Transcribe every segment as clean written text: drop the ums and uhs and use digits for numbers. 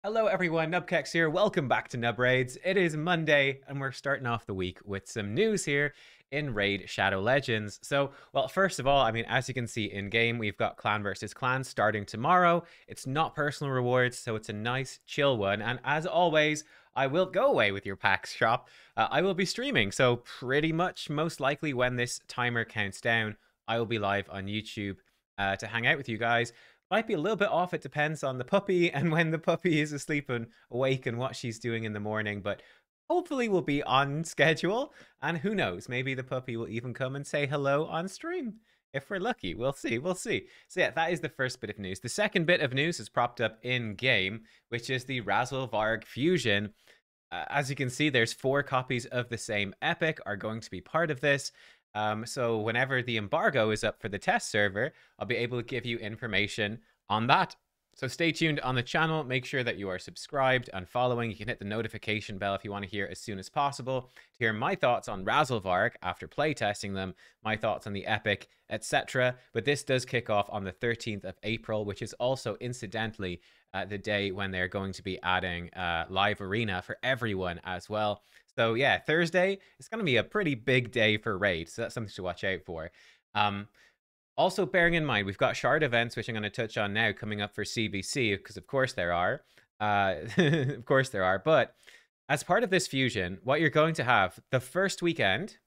Hello everyone, nubkeks here. Welcome back to Nub Raids. It is Monday and we're starting off the week with some news here in Raid Shadow Legends. So, well, first of all, as you can see in game, we've got clan versus clan starting tomorrow. It's not personal rewards, so it's a nice chill one. And as always, I will go away with your packs shop. I will be streaming, so pretty much most likely when this timer counts down, I will be live on YouTube to hang out with you guys. Might be a little bit off. It depends on the puppy and when the puppy is asleep and awake and what she's doing in the morning. But hopefully we'll be on schedule. And who knows, maybe the puppy will even come and say hello on stream. If we're lucky, we'll see. We'll see. So yeah, that is the first bit of news. The second bit of news is propped up in game, which is the Razzle Varg fusion. As you can see, there's 4 copies of the same epic are going to be part of this. So whenever the embargo is up for the test server, I'll be able to give you information on that. So stay tuned on the channel. Make sure that you are subscribed and following. You can hit the notification bell if you want to hear as soon as possible to hear my thoughts on Razzlevarg after playtesting them, my thoughts on the epic, etc. But this does kick off on the 13th of April, which is also incidentally the day when they're going to be adding live arena for everyone as well. So yeah, Thursday is going to be a pretty big day for Raid, so that's something to watch out for. Also, bearing in mind, we've got shard events, which I'm going to touch on now, coming up for CvC, because of course there are. Of course there are. But as part of this fusion, what you're going to have, the first weekend,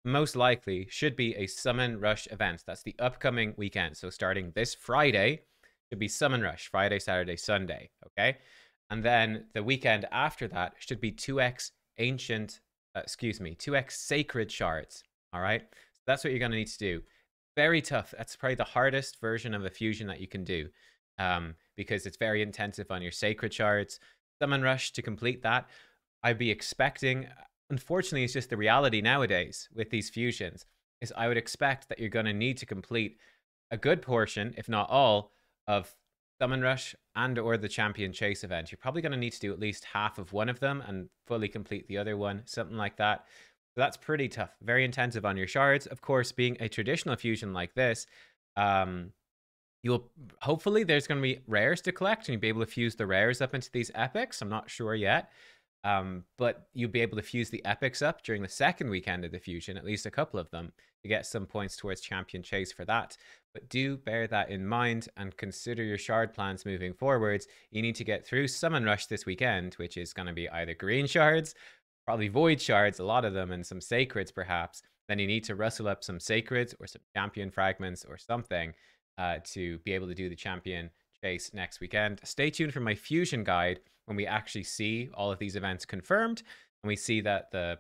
most likely, should be a Summon Rush event. That's the upcoming weekend. So starting this Friday, should be Summon Rush, Friday, Saturday, Sunday, okay? And then the weekend after that should be 2x ancient, 2x sacred shards, all right? So that's what you're going to need to do. Very tough. That's probably the hardest version of a fusion that you can do because it's very intensive on your sacred shards. Summon Rush to complete that, I'd be expecting, unfortunately, it's just the reality nowadays with these fusions, is I would expect that you're going to need to complete a good portion, if not all, of Summon Rush and or the Champion Chase event. You're probably going to need to do at least half of one of them and fully complete the other one, something like that. So that's pretty tough. Very intensive on your shards. Of course, being a traditional fusion like this, you'll hopefully there's going to be rares to collect and you'll be able to fuse the rares up into these epics. I'm not sure yet. But you'll be able to fuse the epics up during the second weekend of the fusion, at least a couple of them, to get some points towards Champion Chase for that. But do bear that in mind and consider your shard plans moving forwards. You need to get through Summon Rush this weekend, which is going to be either green shards, probably void shards, a lot of them, and some sacreds perhaps. Then you need to rustle up some sacreds or some champion fragments or something to be able to do the champion chase next weekend. Stay tuned for my fusion guide when we actually see all of these events confirmed and we see that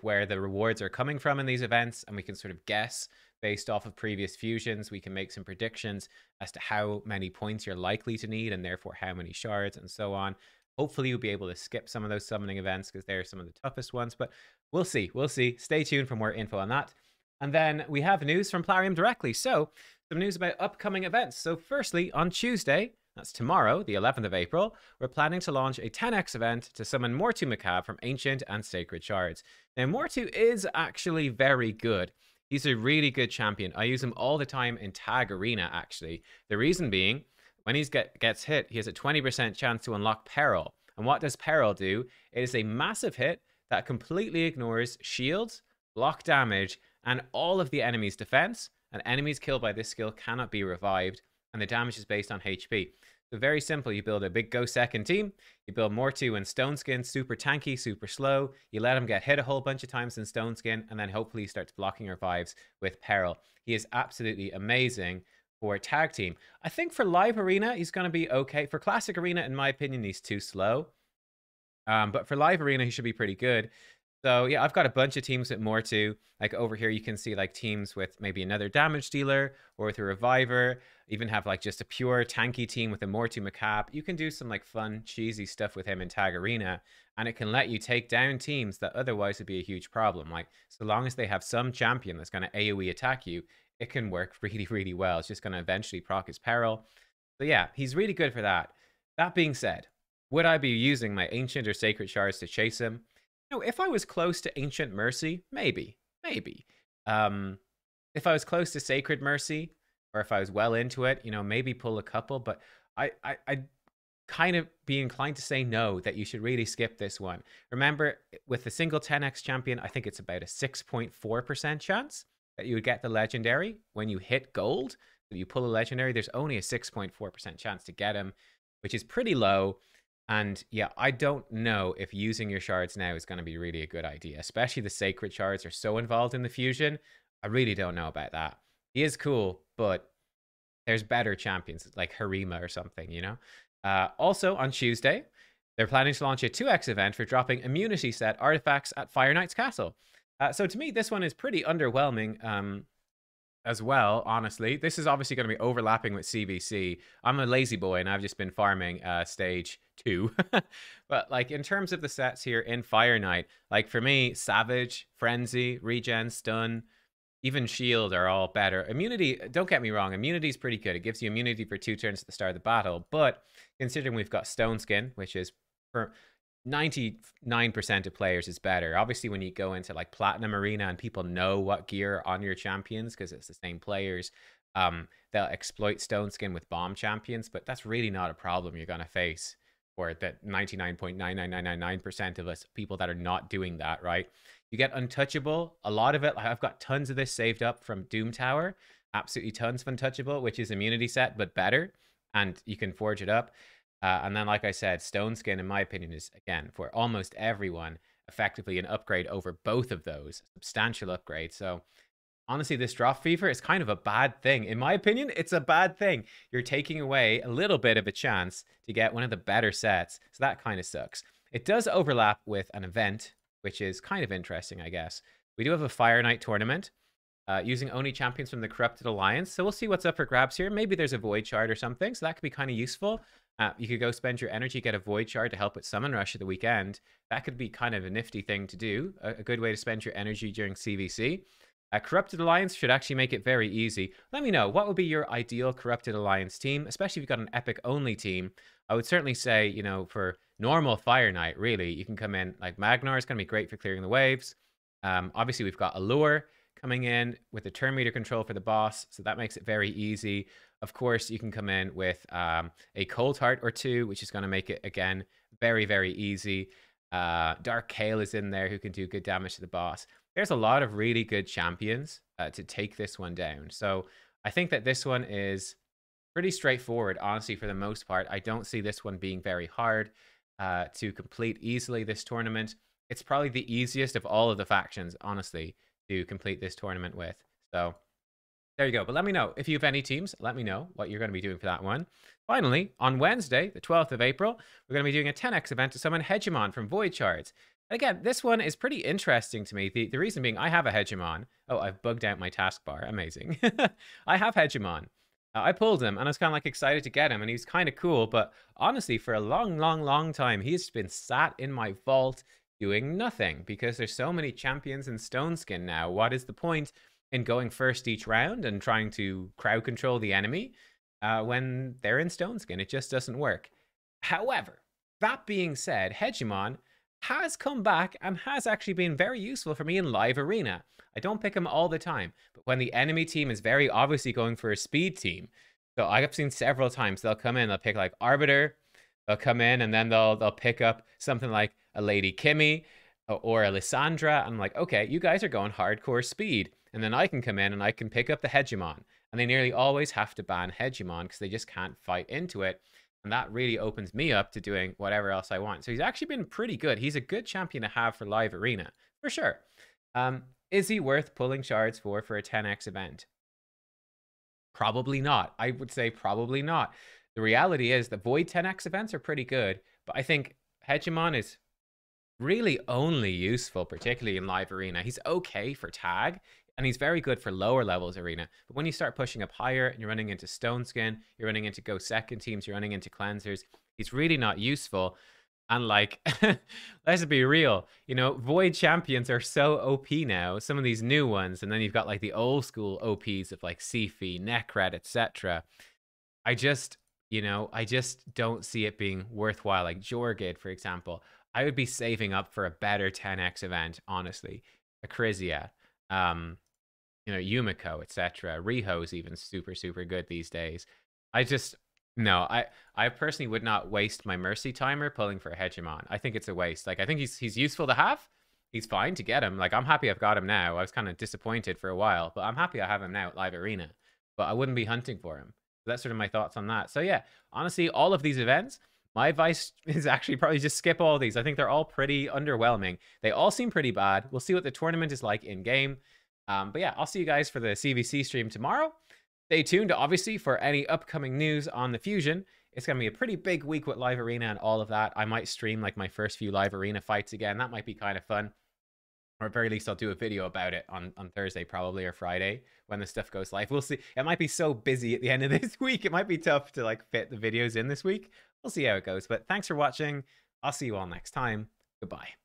where the rewards are coming from in these events, and we can sort of guess based off of previous fusions. We can make some predictions as to how many points you're likely to need and therefore how many shards and so on. Hopefully you'll be able to skip some of those summoning events because they're some of the toughest ones, but we'll see. We'll see. Stay tuned for more info on that. And then we have news from Plarium directly. So some news about upcoming events. So firstly, on Tuesday, that's tomorrow, the 11th of April, we're planning to launch a 10x event to summon Mortu Macabre from Ancient and Sacred Shards. Now, Mortu is actually very good. He's a really good champion. I use him all the time in Tag Arena, actually. The reason being, when he gets hit, he has a 20% chance to unlock Peril. And what does Peril do? It is a massive hit that completely ignores shields, block damage, and all of the enemy's defense. And enemies killed by this skill cannot be revived, and the damage is based on HP. So very simple. You build a big go second team. You build Mortu and Stone Skin, super tanky, super slow. You let him get hit a whole bunch of times in Stone Skin, and then hopefully he starts blocking revives with Peril. He is absolutely amazing for tag team. I think for live arena, he's going to be okay. For classic arena, in my opinion, he's too slow. But for live arena, he should be pretty good. So yeah, I've got a bunch of teams with Mortu. Like over here, you can see like teams with maybe another damage dealer or with a reviver. Even have like just a pure tanky team with a Mortu Macabre. You can do some like fun, cheesy stuff with him in Tag Arena, and it can let you take down teams that otherwise would be a huge problem. Like so long as they have some champion that's going to AoE attack you, it can work really, really well. It's just going to eventually proc his Peril. So yeah, he's really good for that. That being said, would I be using my Ancient or Sacred Shards to chase him? If I was close to Ancient Mercy, maybe. If I was close to Sacred Mercy, or if I was well into it, maybe pull a couple. But I kind of be inclined to say no, that you should really skip this one. Remember, with the single 10x champion, I think it's about a 6.4% chance that you would get the legendary when you hit gold. If you pull a legendary, there's only a 6.4% chance to get him, which is pretty low. And yeah, I don't know if using your shards now is going to be really a good idea, especially the sacred shards are so involved in the fusion. I really don't know about that. He is cool, but there's better champions like Harima or something, you know? Also on Tuesday, they're planning to launch a 2x event for dropping immunity set artifacts at Fire Knight's Castle. So to me, this one is pretty underwhelming as well, honestly. This is obviously going to be overlapping with CvC. I'm a lazy boy and I've just been farming stage 2. But like in terms of the sets here in Fire Knight, like for me, Savage, Frenzy, Regen, Stun, even Shield are all better. Immunity, don't get me wrong, immunity is pretty good. It gives you immunity for 2 turns at the start of the battle. But considering we've got Stone Skin, which is for 99% of players is better. Obviously, when you go into like Platinum Arena and people know what gear on your champions because it's the same players, they'll exploit Stone Skin with bomb champions. But that's really not a problem you're going to face for that 99.99999% of us people that are not doing that, right? You get Untouchable. A lot of it, I've got tons of this saved up from Doom Tower. Absolutely tons of Untouchable, which is immunity set, but better. And you can forge it up. And then, like I said, Stone Skin, in my opinion, is, again, for almost everyone, effectively an upgrade over both of those. Substantial upgrade. So, honestly, this drop fever is kind of a bad thing. In my opinion, it's a bad thing. You're taking away a little bit of a chance to get one of the better sets. So that kind of sucks. It does overlap with an event, which is kind of interesting, I guess. We do have a Fire Knight tournament using only champions from the Corrupted Alliance. So we'll see what's up for grabs here. Maybe there's a Void Shard or something. So that could be kind of useful. You could go spend your energy, get a Void Shard to help with Summon Rush at the weekend. That could be kind of a nifty thing to do. A good way to spend your energy during CvC. Corrupted Alliance should actually make it very easy. Let me know, what would be your ideal Corrupted Alliance team, especially if you've got an Epic-only team. I would certainly say, you know, for normal Fire Knight, really, you can come in, like Magnar is going to be great for clearing the waves. Obviously, we've got Allure coming in with the turn meter control for the boss, so that makes it very easy. Of course, you can come in with a Cold Heart or 2, which is going to make it, again, very, very easy. Dark Kale is in there who can do good damage to the boss. There's a lot of really good champions to take this one down. So I think that this one is pretty straightforward, honestly, for the most part. I don't see this one being very hard to complete easily this tournament. It's probably the easiest of all of the factions, honestly, to complete this tournament with. So there you go. But let me know if you have any teams. Let me know what you're going to be doing for that one. Finally, on Wednesday, the 12th of April, we're going to be doing a 10x event to summon Hegemon from Void Shards. Again, this one is pretty interesting to me. The reason being, I have a Hegemon. Oh, I've bugged out my taskbar. Amazing. I have Hegemon. I pulled him, and I was kind of like excited to get him, and he was kind of cool. But honestly, for a long, long, long time, he's been sat in my vault doing nothing because there's so many champions in Stone Skin now. What is the point in going first each round and trying to crowd control the enemy when they're in Stone Skin? It just doesn't work. However, that being said, Hegemon has come back and has actually been very useful for me in live arena. I don't pick him all the time, but when the enemy team is very obviously going for a speed team, so I've seen several times they'll come in, they'll pick like Arbiter, they'll come in and then they'll pick up something like a Lady Kimmy or a Lissandra. And I'm like, okay, you guys are going hardcore speed. And then I can come in and I can pick up the Hegemon. And they nearly always have to ban Hegemon because they just can't fight into it. And that really opens me up to doing whatever else I want. So he's actually been pretty good. He's a good champion to have for live arena, for sure. Is he worth pulling shards for a 10x event? Probably not. I would say probably not. The reality is the Void 10x events are pretty good, but I think Hegemon is really only useful, particularly in live arena. He's okay for tag, and he's very good for lower levels arena. But when you start pushing up higher and you're running into Stone Skin, you're running into Go Second teams, you're running into cleansers, he's really not useful. And like, let's be real, you know, Void champions are so OP now, some of these new ones, and then you've got like the old school OPs of like Sifi, Necred, etc. I just don't see it being worthwhile. Like Jorgid, for example, I would be saving up for a better 10x event, honestly. Acrizia, Yumiko, etc. Riho's even super, super good these days. No, I personally would not waste my Mercy timer pulling for a Hegemon. I think it's a waste. Like, I think he's useful to have. He's fine to get him. Like, I'm happy I've got him now. I was kind of disappointed for a while, but I'm happy I have him now at Live Arena. But I wouldn't be hunting for him. That's sort of my thoughts on that. So yeah, honestly, all of these events, my advice is actually probably just skip all these. I think they're all pretty underwhelming. They all seem pretty bad. We'll see what the tournament is like in game. But yeah, I'll see you guys for the CvC stream tomorrow. Stay tuned, obviously, for any upcoming news on the Fusion. It's going to be a pretty big week with Live Arena and all of that. I might stream like my first few Live Arena fights again. That might be kind of fun. Or at very least, I'll do a video about it on Thursday, probably, or Friday when the stuff goes live. We'll see. It might be so busy at the end of this week. It might be tough to like fit the videos in this week. We'll see how it goes. But thanks for watching. I'll see you all next time. Goodbye.